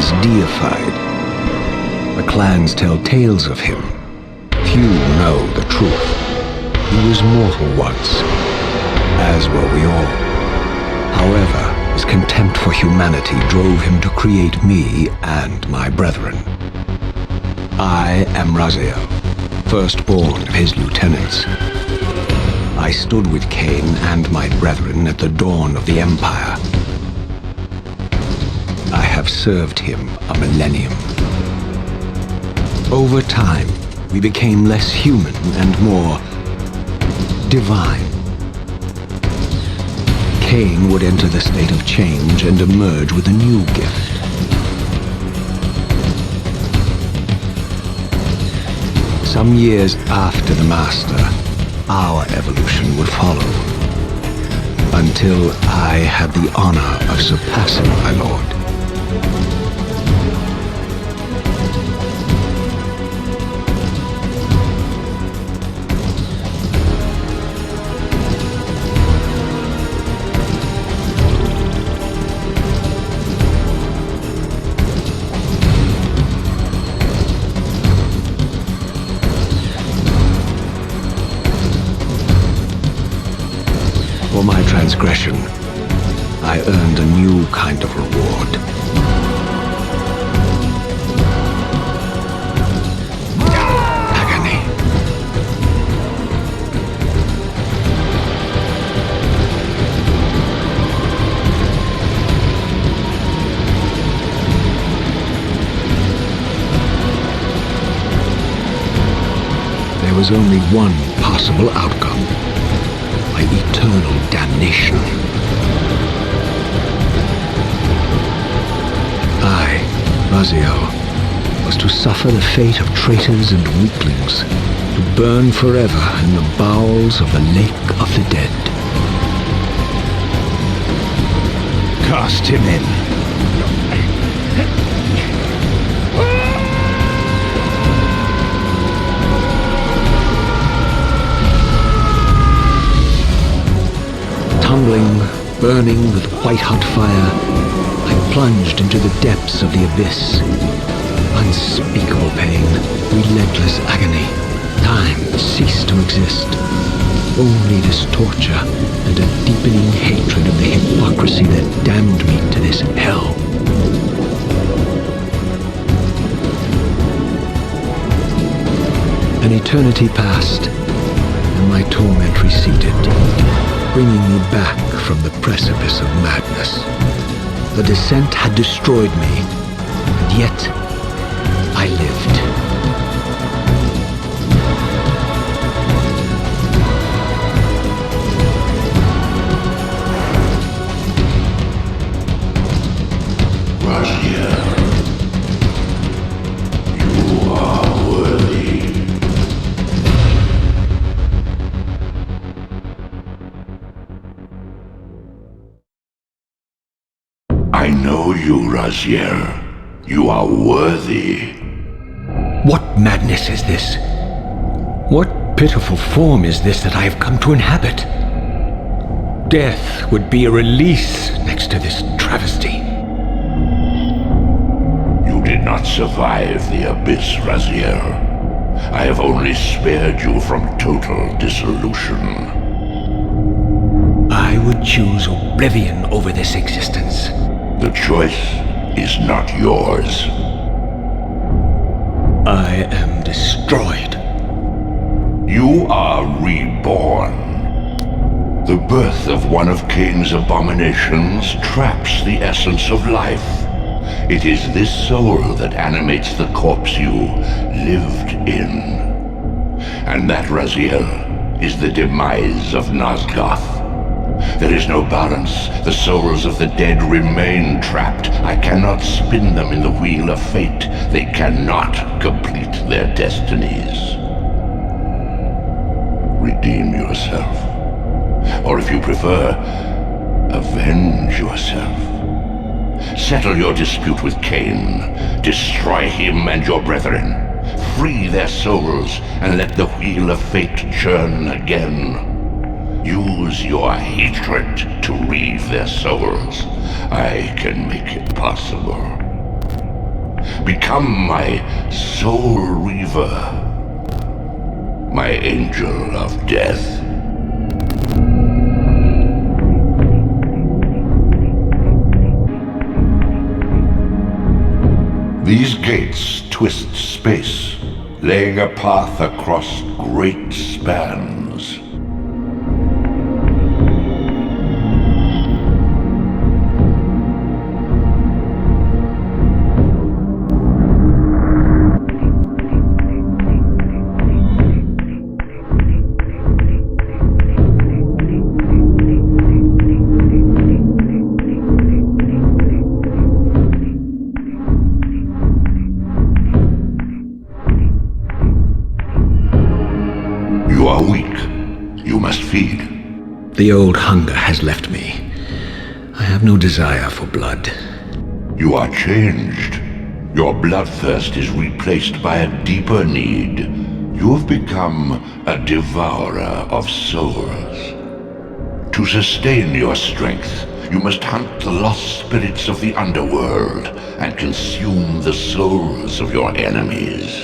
once deified. The clans tell tales of him. Few know the truth. He was mortal once, as were we all. However, his contempt for humanity drove him to create me and my brethren. I am Raziel, firstborn of his lieutenants. I stood with Cain and my brethren at the dawn of the Empire. I have served him a millennium. Over time, we became less human and more divine. Cain would enter the state of change and emerge with a new gift. Some years after the Master, our evolution would follow, until I had the honor of surpassing my lord. For my transgression, I earned a new kind of reward. Agony. There was only one possible outcome. My eternal damnation. I, Raziel, was to suffer the fate of traitors and weaklings, to burn forever in the bowels of the lake of the dead. Cast him in. Tumbling, burning with white-hot fire, I plunged into the depths of the abyss. Unspeakable pain, relentless agony. Time ceased to exist. Only this torture and a deepening hatred of the hypocrisy that damned me to this hell. An eternity passed, and my torment receded, bringing me back from the precipice of madness. The descent had destroyed me, and yet I lived. Raziel, you are worthy. I know you, Raziel. You are worthy. What madness is this? What pitiful form is this that I have come to inhabit? Death would be a release next to this travesty. You did not survive the abyss, Raziel. I have only spared you from total dissolution. I would choose oblivion over this existence. The choice is not yours. I am destroyed. You are reborn. The birth of one of Cain's abominations traps the essence of life. It is this soul that animates the corpse you lived in. And that, Raziel, is the demise of Nosgoth. There is no balance. The souls of the dead remain trapped. I cannot spin them in the wheel of fate. They cannot complete their destinies. Redeem yourself. Or if you prefer, avenge yourself. Settle your dispute with Cain. Destroy him and your brethren. Free their souls and let the wheel of fate churn again. Use your hatred to reave their souls. I can make it possible. Become my Soul Reaver, my angel of death. These gates twist space, laying a path across great spans. You are weak. You must feed. The old hunger has left me. I have no desire for blood. You are changed. Your bloodthirst is replaced by a deeper need. You have become a devourer of souls. To sustain your strength, you must hunt the lost spirits of the underworld and consume the souls of your enemies.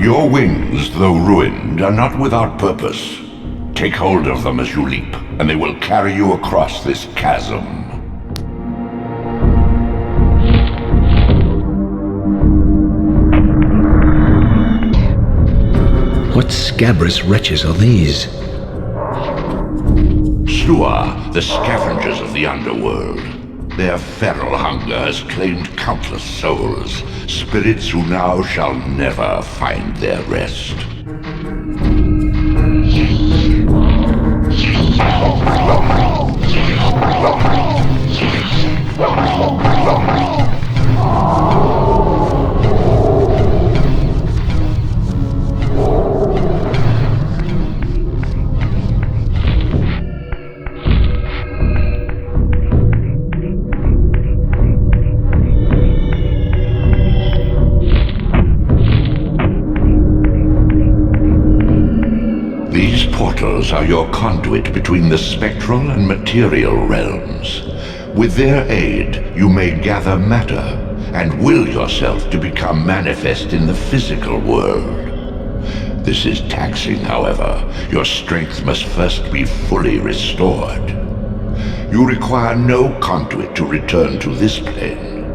Your wings, though ruined, are not without purpose. Take hold of them as you leap, and they will carry you across this chasm. What scabrous wretches are these? Slua, the scavengers of the underworld. Their feral hunger has claimed countless souls, spirits who now shall never find their rest. These portals are your conduit between the spectral and material realms. With their aid, you may gather matter and will yourself to become manifest in the physical world. This is taxing, however. Your strength must first be fully restored. You require no conduit to return to this plane.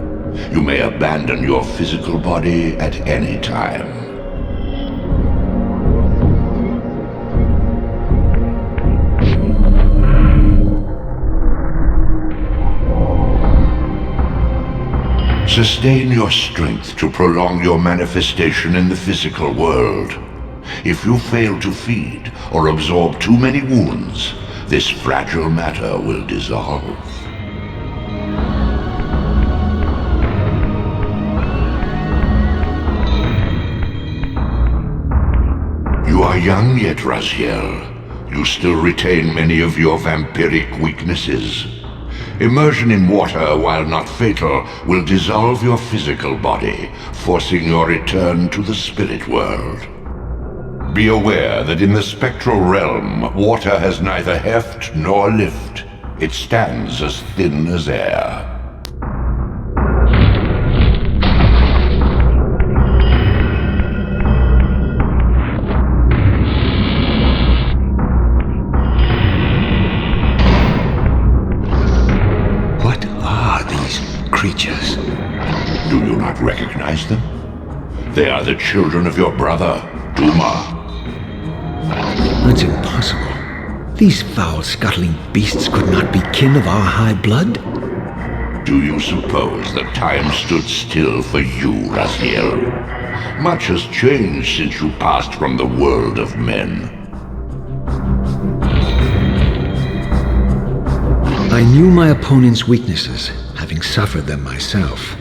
You may abandon your physical body at any time. Sustain your strength to prolong your manifestation in the physical world. If you fail to feed or absorb too many wounds, this fragile matter will dissolve. You are young yet, Raziel. You still retain many of your vampiric weaknesses. Immersion in water, while not fatal, will dissolve your physical body, forcing your return to the spirit world. Be aware that in the spectral realm, water has neither heft nor lift. It stands as thin as air. Creatures. Do you not recognize them? They are the children of your brother, Duma. That's impossible. These foul, scuttling beasts could not be kin of our high blood. Do you suppose that time stood still for you, Raziel? Much has changed since you passed from the world of men. I knew my opponent's weaknesses, having suffered them myself.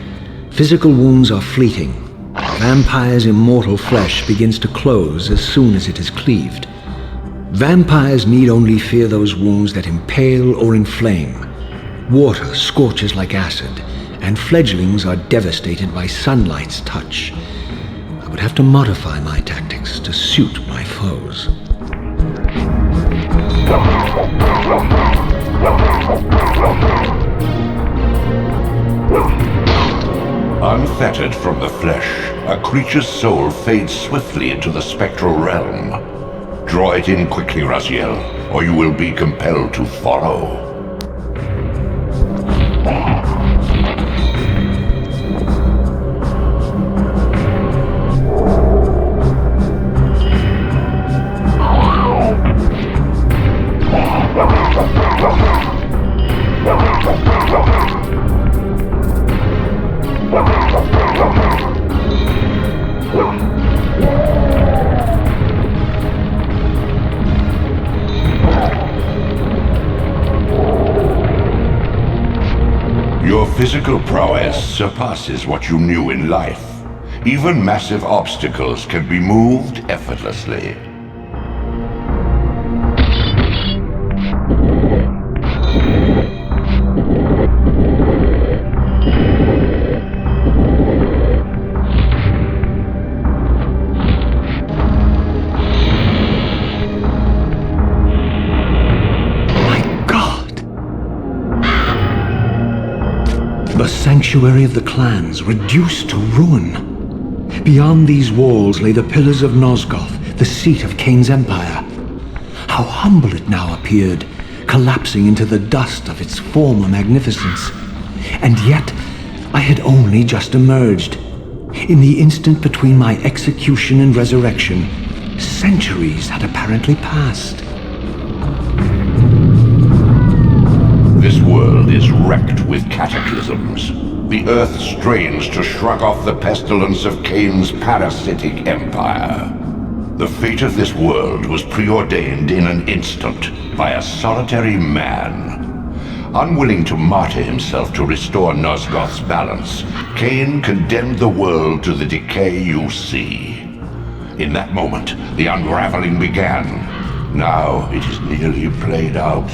Physical wounds are fleeting. Vampire's immortal flesh begins to close as soon as it is cleaved. Vampires need only fear those wounds that impale or inflame. Water scorches like acid, and fledglings are devastated by sunlight's touch. I would have to modify my tactics to suit my foes. Unfettered from the flesh, a creature's soul fades swiftly into the spectral realm. Draw it in quickly, Raziel, or you will be compelled to follow. Your physical prowess surpasses what you knew in life. Even massive obstacles can be moved effortlessly. The sanctuary of the clans reduced to ruin. Beyond these walls lay the pillars of Nosgoth, the seat of Kain's empire. How humble it now appeared, collapsing into the dust of its former magnificence. And yet, I had only just emerged. In the instant between my execution and resurrection, centuries had apparently passed. This world is wrecked with cataclysms. The earth strains to shrug off the pestilence of Kain's parasitic empire. The fate of this world was preordained in an instant by a solitary man. Unwilling to martyr himself to restore Nosgoth's balance, Kain condemned the world to the decay you see. In that moment, the unraveling began. Now it is nearly played out.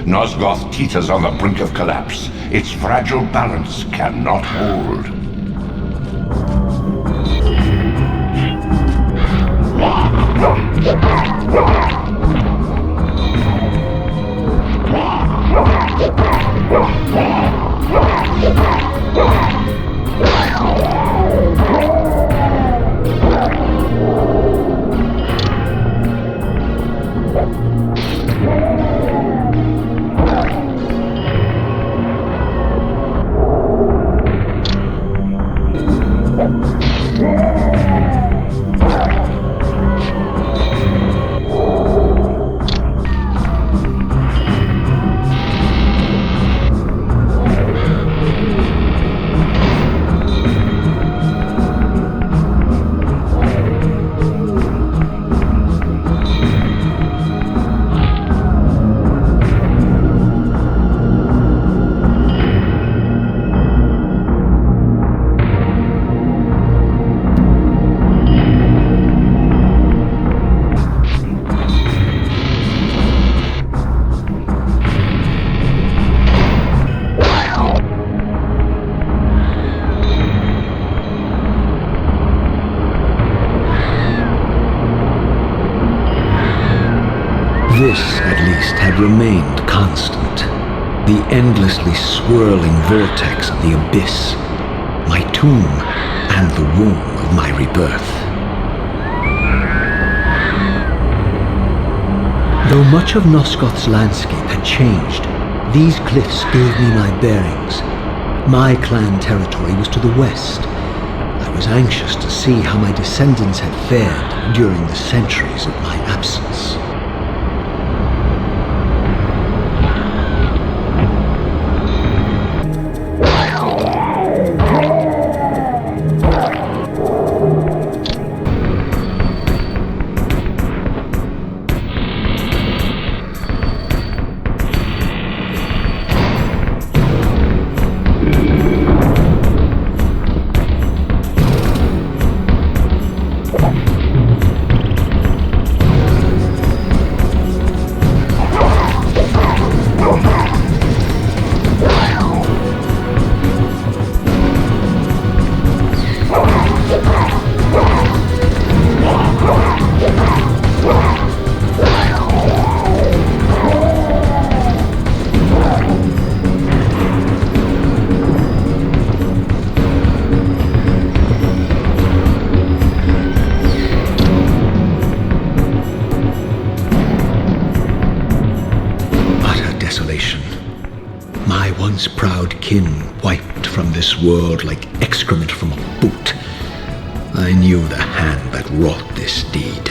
Nosgoth teeters on the brink of collapse. Its fragile balance cannot hold. This, at least, had remained constant. The endlessly swirling vortex of the abyss, my tomb, and the womb of my rebirth. Though much of Nosgoth's landscape had changed, these cliffs gave me my bearings. My clan territory was to the west. I was anxious to see how my descendants had fared during the centuries of my absence. wiped from this world like excrement from a boot, I knew the hand that wrought this deed.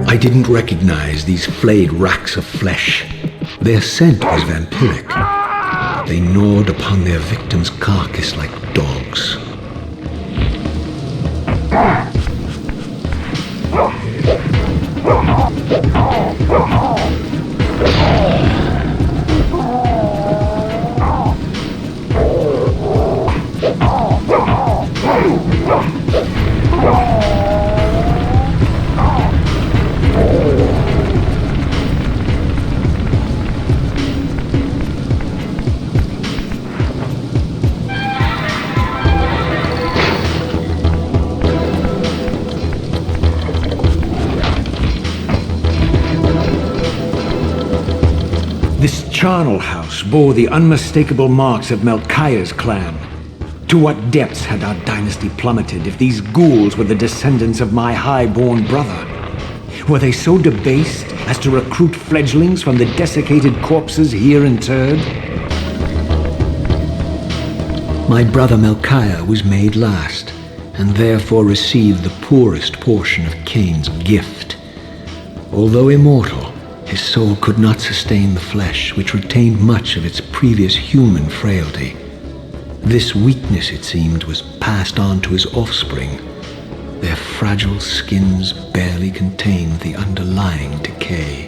I didn't recognize these flayed racks of flesh. Their scent was vampiric. They gnawed upon their victim's carcass like dogs. This charnel house bore the unmistakable marks of Melchiah's clan. To what depths had our dynasty plummeted if these ghouls were the descendants of my high-born brother? Were they so debased as to recruit fledglings from the desiccated corpses here interred? My brother Melchiah was made last, and therefore received the poorest portion of Cain's gift. Although immortal, his soul could not sustain the flesh, which retained much of its previous human frailty. This weakness, it seemed, was passed on to his offspring. Their fragile skins barely contained the underlying decay.